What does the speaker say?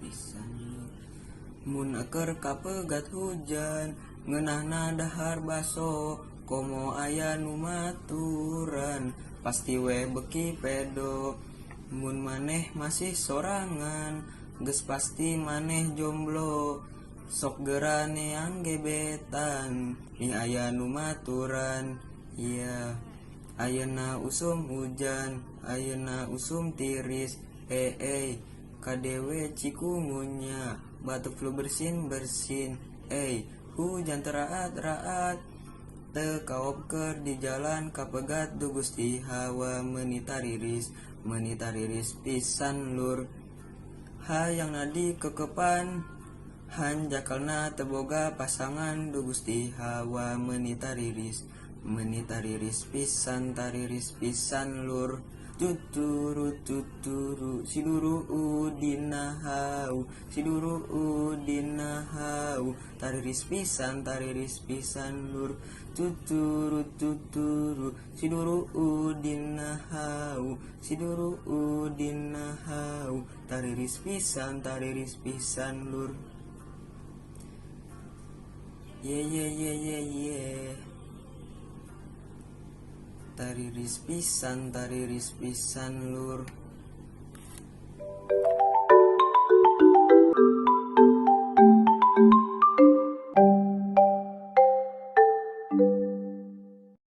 pisan lur. Mun eker kapegat hujan ngeunahna dahar baso, komo aya nu maturan pasti we beki pedo. Mun maneh masih sorangan geus pasti maneh jomblo, sok geraneang gebetan nih aya nu maturan. Iya, ayeuna usum hujan, ayeuna usum tiris, kadewe cikungunya batuk flu bersin, hujan teraat-raat teu kaopker di jalan kapegat du Gusti Hawa meuni tariris pisan lur. Hayang nadi kekepan hanjakalna teu boga pasangan du Gusti Hawa meuni tariris pisan lur. Tuturu siduru udina hau tariris pisan lur. Tuturu siduru udina hau tariris pisan lur. Tariris pisan lur.